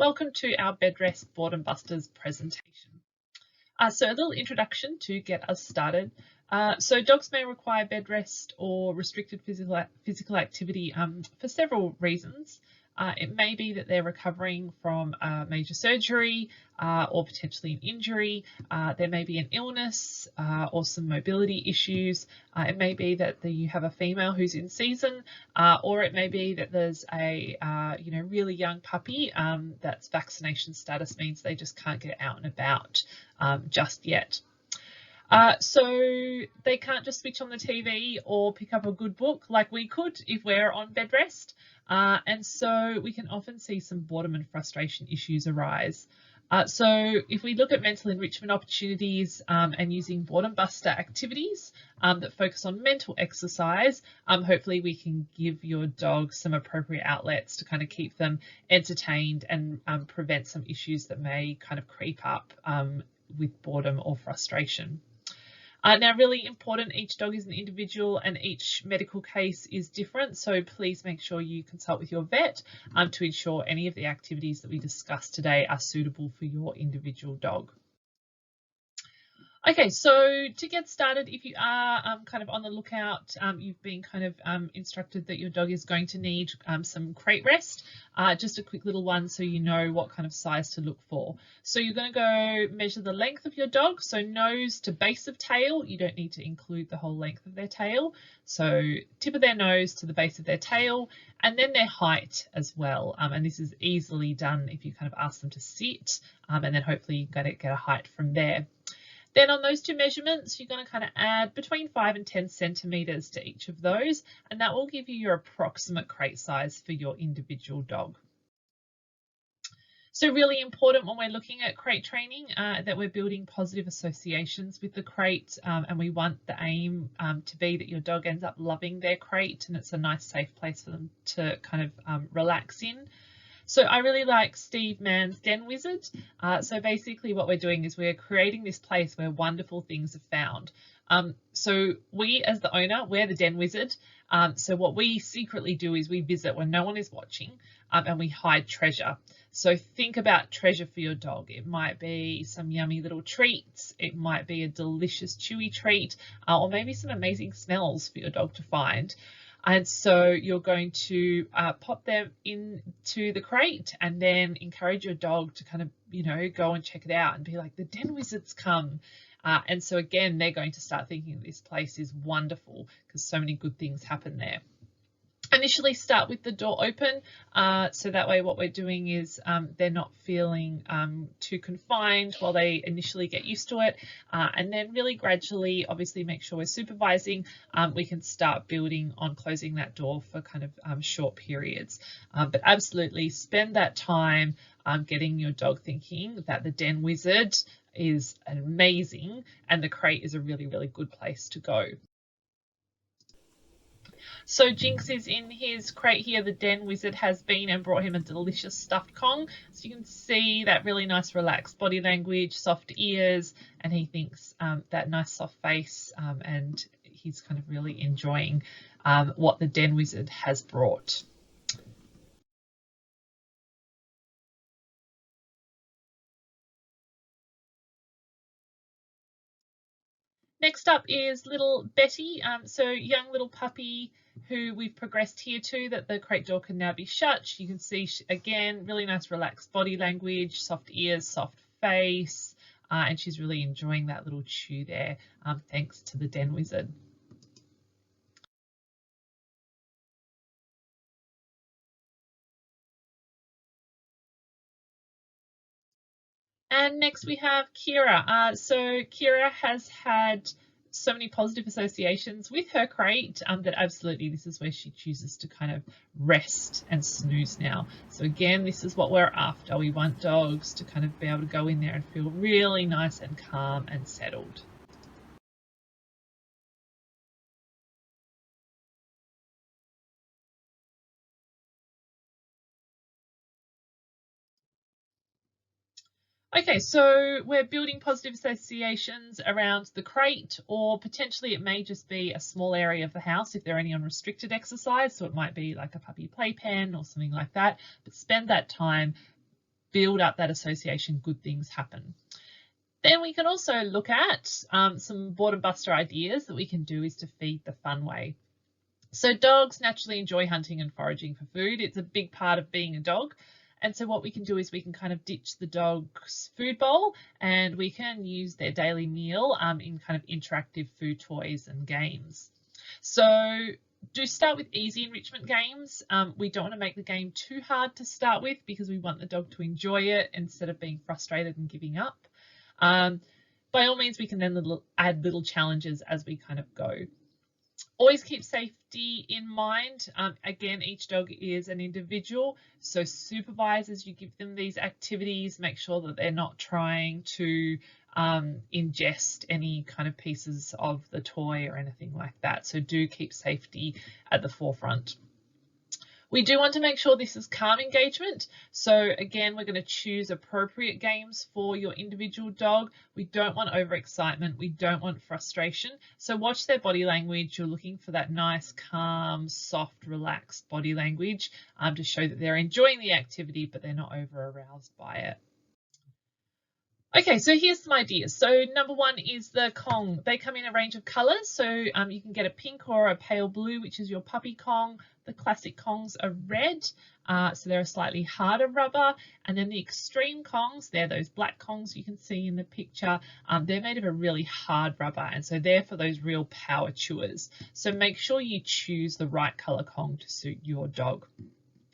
Welcome to our Bed Rest Boredom Busters presentation. So a little introduction to get us started. So dogs may require bed rest or restricted physical activity for several reasons. It may be that they're recovering from major surgery or potentially an injury. There may be an illness or some mobility issues. It may be that you have a female who's in season, or it may be that there's a really young puppy that's vaccination status means they just can't get out and about just yet. So they can't just switch on the TV or pick up a good book like we could if we're on bed rest. And so we can often see some boredom and frustration issues arise. So if we look at mental enrichment opportunities and using boredom buster activities that focus on mental exercise, hopefully we can give your dog some appropriate outlets to kind of keep them entertained and prevent some issues that may kind of creep up with boredom or frustration. Now, really important, each dog is an individual and each medical case is different, so please make sure you consult with your vet to ensure any of the activities that we discussed today are suitable for your individual dog. Okay, so to get started, if you are kind of on the lookout, you've been kind of instructed that your dog is going to need some crate rest. Just a quick little one so you know what kind of size to look for. So you're going to go measure the length of your dog, so nose to base of tail. You don't need to include the whole length of their tail. So tip of their nose to the base of their tail, and then their height as well. And this is easily done if you kind of ask them to sit, and then hopefully you can get a height from there. Then on those two measurements, you're going to kind of add between 5 and 10 centimetres to each of those, and that will give you your approximate crate size for your individual dog. So really important when we're looking at crate training that we're building positive associations with the crate, and we want the aim to be that your dog ends up loving their crate and it's a nice safe place for them to kind of relax in. So I really like Steve Mann's Den Wizard. So basically what we're doing is we're creating this place where wonderful things are found. So we as the owner, we're the Den Wizard. So what we secretly do is we visit when no one is watching and we hide treasure. So think about treasure for your dog. It might be some yummy little treats. It might be a delicious chewy treat, or maybe some amazing smells for your dog to find. And so you're going to pop them into the crate and then encourage your dog to kind of, go and check it out and be like, the Den Wizard's come. And so again, they're going to start thinking this place is wonderful because so many good things happen there. Initially start with the door open, so that way what we're doing is they're not feeling too confined while they initially get used to it, and then really gradually, obviously make sure we're supervising, we can start building on closing that door for kind of short periods, but absolutely spend that time getting your dog thinking that the Den Wizard is amazing and the crate is a really, really good place to go. So Jinx is in his crate here. The Den Wizard has been and brought him a delicious stuffed Kong. So you can see that really nice relaxed body language, soft ears, and he thinks that nice soft face, and he's kind of really enjoying what the Den Wizard has brought. Next up is little Betty, so young little puppy who we've progressed here to that the crate door can now be shut. You can see again, really nice relaxed body language, soft ears, soft face, and she's really enjoying that little chew there, thanks to the Den Wizard. And next we have Kira. So Kira has had so many positive associations with her crate that absolutely this is where she chooses to kind of rest and snooze now. So again, this is what we're after. We want dogs to kind of be able to go in there and feel really nice and calm and settled. Okay, so we're building positive associations around the crate, or potentially it may just be a small area of the house if they're only on restricted exercise. So it might be like a puppy playpen or something like that, but spend that time build up that association, good things happen. Then we can also look at some boredom buster ideas that we can do is to feed the fun way. So dogs naturally enjoy hunting and foraging for food. It's a big part of being a dog. And so what we can do is we can kind of ditch the dog's food bowl and we can use their daily meal in kind of interactive food toys and games. So do start with easy enrichment games. We don't want to make the game too hard to start with because we want the dog to enjoy it instead of being frustrated and giving up. By all means, we can then add little challenges as we kind of go. Always keep safety in mind. Again, each dog is an individual, so supervise as you give them these activities. Make sure that they're not trying to ingest any kind of pieces of the toy or anything like that. So do keep safety at the forefront. We do want to make sure this is calm engagement. So again, we're going to choose appropriate games for your individual dog. We don't want overexcitement. We don't want frustration. So watch their body language. You're looking for that nice, calm, soft, relaxed body language to show that they're enjoying the activity, but they're not over aroused by it. Okay, so here's some ideas. So number one is the Kong. They come in a range of colours. So you can get a pink or a pale blue, which is your puppy Kong. The classic Kongs are red, so they're a slightly harder rubber. And then the extreme Kongs, they're those black Kongs you can see in the picture. They're made of a really hard rubber, and so they're for those real power chewers. So make sure you choose the right colour Kong to suit your dog.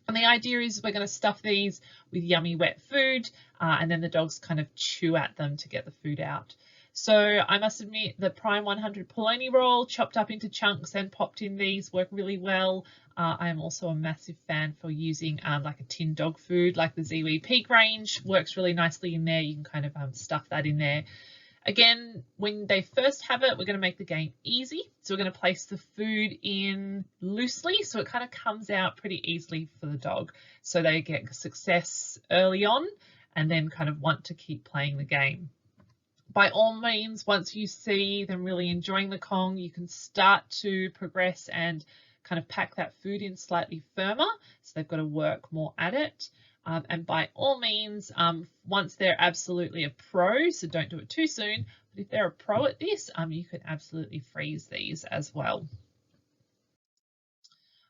And the idea is we're going to stuff these with yummy wet food and then the dogs kind of chew at them to get the food out. So I must admit the Prime 100 polony roll chopped up into chunks and popped in these work really well. I am also a massive fan for using like a tin dog food like the Ziwi Peak range. Works really nicely in there. You can kind of stuff that in there. Again, when they first have it, we're going to make the game easy. So we're going to place the food in loosely so it kind of comes out pretty easily for the dog. So they get success early on and then kind of want to keep playing the game. By all means, once you see them really enjoying the Kong, you can start to progress and kind of pack that food in slightly firmer. So they've got to work more at it. And by all means, once they're absolutely a pro, so don't do it too soon, but if they're a pro at this, you can absolutely freeze these as well.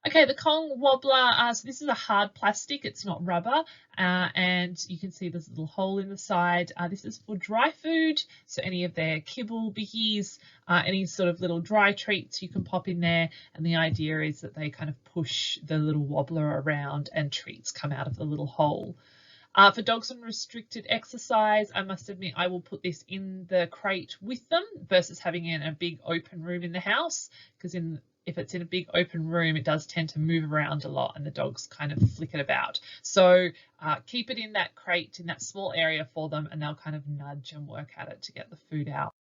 Okay, the Kong wobbler, so this is a hard plastic, it's not rubber, and you can see there's a little hole in the side. This is for dry food, so any of their kibble, bickies, any sort of little dry treats you can pop in there, and the idea is that they kind of push the little wobbler around and treats come out of the little hole. For dogs on restricted exercise, I must admit I will put this in the crate with them versus having it in a big open room in the house, because if it's in a big open room, it does tend to move around a lot and the dogs kind of flick it about. So keep it in that crate, in that small area for them, and they'll kind of nudge and work at it to get the food out.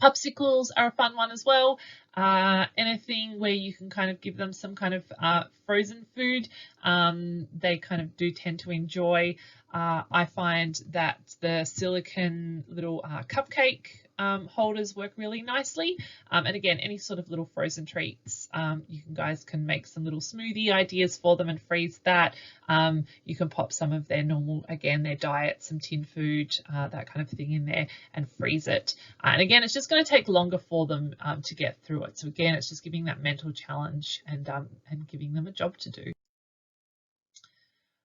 Popsicles are a fun one as well. Anything where you can kind of give them some kind of frozen food, they kind of do tend to enjoy. I find that the silicone little cupcake holders work really nicely. And again, any sort of little frozen treats, you guys can make some little smoothie ideas for them and freeze that. You can pop some of their normal, again, their diet, some tin food, that kind of thing in there and freeze it. And again, it's just going to take longer for them to get through it. So again, it's just giving that mental challenge and giving them a job to do.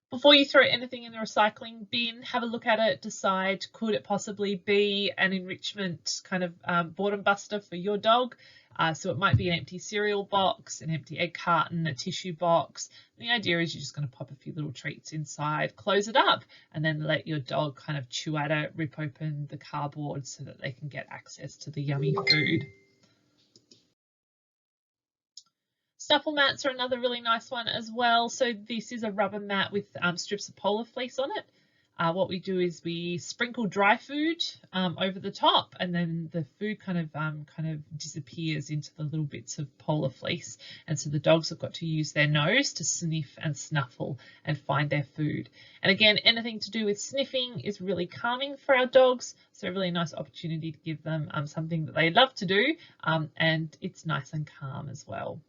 Before you throw anything in the recycling bin, have a look at it, decide could it possibly be an enrichment kind of boredom buster for your dog. So it might be an empty cereal box, an empty egg carton, a tissue box. The idea is you're just going to pop a few little treats inside, close it up, and then let your dog kind of chew at it, rip open the cardboard so that they can get access to the yummy food. Snuffle mats are another really nice one as well. So this is a rubber mat with strips of polar fleece on it. What we do is we sprinkle dry food over the top, and then the food kind of disappears into the little bits of polar fleece. And so the dogs have got to use their nose to sniff and snuffle and find their food. And again, anything to do with sniffing is really calming for our dogs. So a really nice opportunity to give them something that they love to do, and it's nice and calm as well.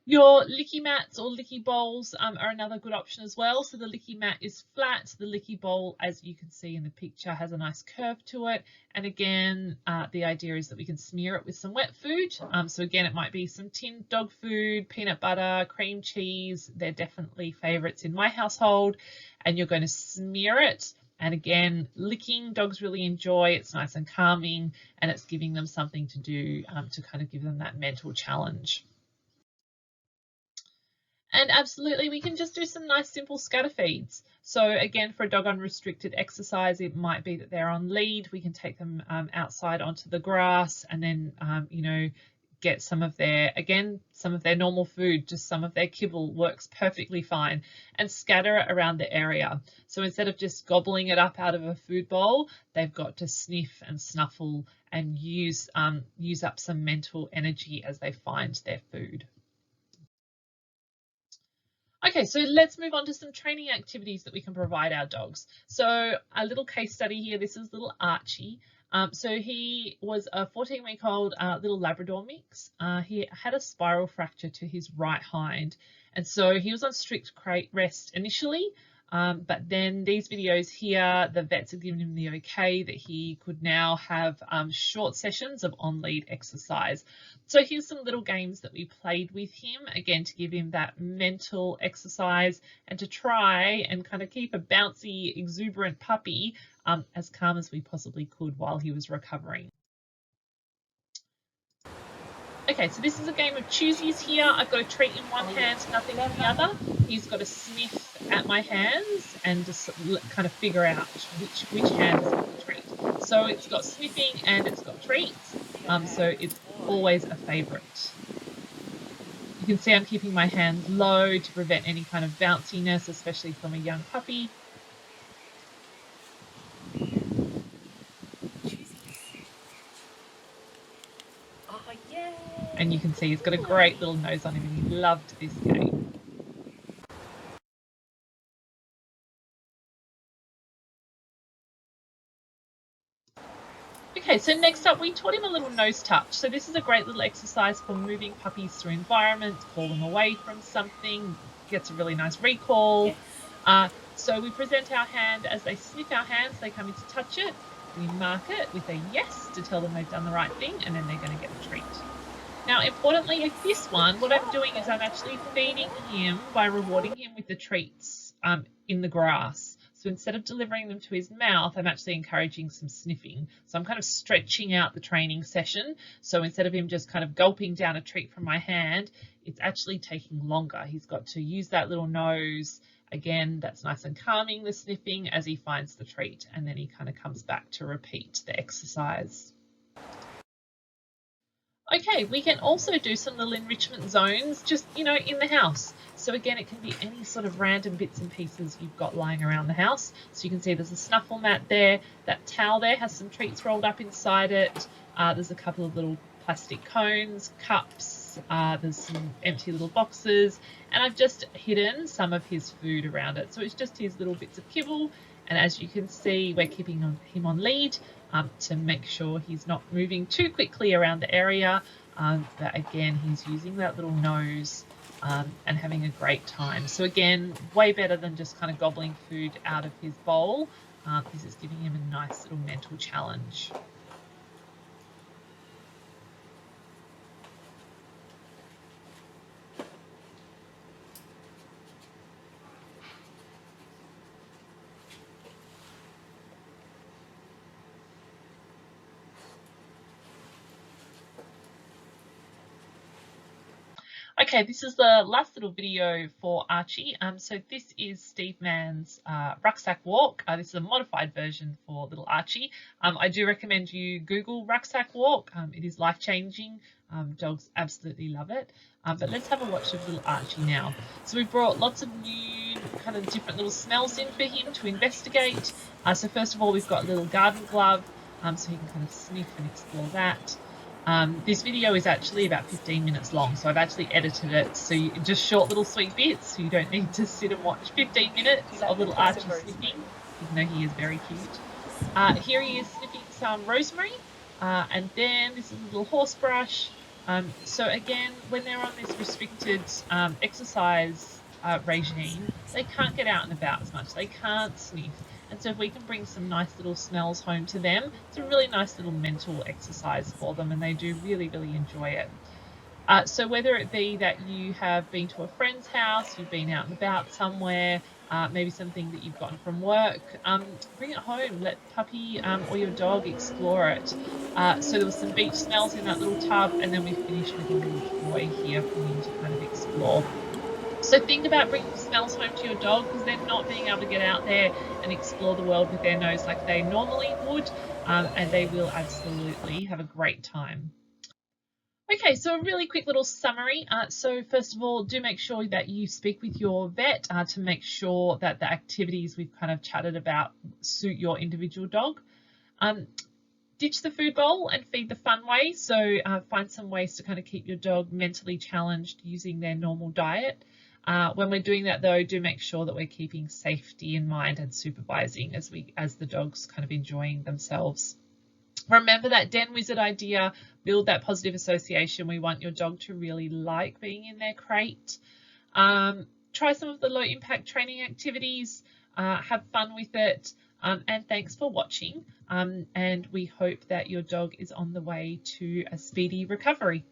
Your licky mats or licky bowls are another good option as well. So the licky mat is flat. The licky bowl, as you can see in the picture, has a nice curve to it. And again, the idea is that we can smear it with some wet food. So again, it might be some tinned dog food, peanut butter, cream cheese. They're definitely favorites in my household. And you're going to smear it. And again, licking dogs really enjoy. It's nice and calming, and it's giving them something to do to kind of give them that mental challenge. And absolutely, we can just do some nice simple scatter feeds. So again, for a dog on restricted exercise, it might be that they're on lead. We can take them outside onto the grass and then, you know, get some of their normal food, just some of their kibble works perfectly fine, and scatter it around the area. So instead of just gobbling it up out of a food bowl, they've got to sniff and snuffle and use up some mental energy as they find their food. Okay, so let's move on to some training activities that we can provide our dogs. So a little case study here, this is little Archie. So he was a 14-week-old little Labrador mix. He had a spiral fracture to his right hind. And so he was on strict crate rest initially, but then these videos here, the vets have given him the okay that he could now have short sessions of on-lead exercise. So here's some little games that we played with him, again, to give him that mental exercise and to try and kind of keep a bouncy, exuberant puppy as calm as we possibly could while he was recovering. Okay, so this is a game of choosies here. I've got a treat in one hand, nothing in the other. He's got to sniff at my hands and just kind of figure out which hand is the treat. So it's got sniffing and it's got treats. So it's always a favourite. You can see I'm keeping my hands low to prevent any kind of bounciness, especially from a young puppy. And you can see he's got a great little nose on him and he loved this game. Okay, so next up we taught him a little nose touch. So this is a great little exercise for moving puppies through environments, call them away from something, gets a really nice recall. So we present our hand as they sniff our hands, they come in to touch it. We mark it with a yes to tell them they've done the right thing, and then they're going to get a treat. Now, importantly, with this one, what I'm doing is I'm actually feeding him by rewarding him with the treats in the grass. So instead of delivering them to his mouth, I'm actually encouraging some sniffing. So I'm kind of stretching out the training session. So instead of him just kind of gulping down a treat from my hand, it's actually taking longer. He's got to use that little nose. Again, that's nice and calming, the sniffing, as he finds the treat, and then he kind of comes back to repeat the exercise. Okay, we can also do some little enrichment zones just, you know, in the house. So again, it can be any sort of random bits and pieces you've got lying around the house. So you can see there's a snuffle mat there. That towel there has some treats rolled up inside it. There's a couple of little plastic cones, cups. There's some empty little boxes. And I've just hidden some of his food around it. So it's just his little bits of kibble. And as you can see, we're keeping him on lead to make sure he's not moving too quickly around the area. But again, he's using that little nose and having a great time. So again, way better than just kind of gobbling food out of his bowl. This is giving him a nice little mental challenge. Okay, this is the last little video for Archie. So this is Steve Mann's rucksack walk. This is a modified version for little Archie. I do recommend you Google rucksack walk. It is life-changing. Dogs absolutely love it. But let's have a watch of little Archie now. So we brought lots of new kind of different little smells in for him to investigate. So first of all, we've got a little garden glove, so he can kind of sniff and explore that. This video is actually about 15 minutes long, so I've actually edited it so just short little sweet bits, so you don't need to sit and watch 15 minutes of little Archie sniffing, even though he is very cute. Here he is sniffing some rosemary, and then this is a little horse brush, So again, when they're on this restricted exercise regime, they can't get out and about as much. They can't sniff. And so if we can bring some nice little smells home to them, it's a really nice little mental exercise for them, and they do really, really enjoy it. So whether it be that you have been to a friend's house, you've been out and about somewhere, maybe something that you've gotten from work, bring it home, let puppy or your dog explore it. So there was some beach smells in that little tub, and then we finished with a little toy here for him to kind of explore. So think about bringing smells home to your dog, because they're not being able to get out there and explore the world with their nose like they normally would, and they will absolutely have a great time. Okay, so a really quick little summary. So first of all, do make sure that you speak with your vet to make sure that the activities we've kind of chatted about suit your individual dog. Ditch the food bowl and feed the fun way. So find some ways to kind of keep your dog mentally challenged using their normal diet. When we're doing that though, do make sure that we're keeping safety in mind and supervising as the dog's kind of enjoying themselves. Remember that Den Wizard idea, build that positive association. We want your dog to really like being in their crate. Try some of the low impact training activities, have fun with it, and thanks for watching. And we hope that your dog is on the way to a speedy recovery.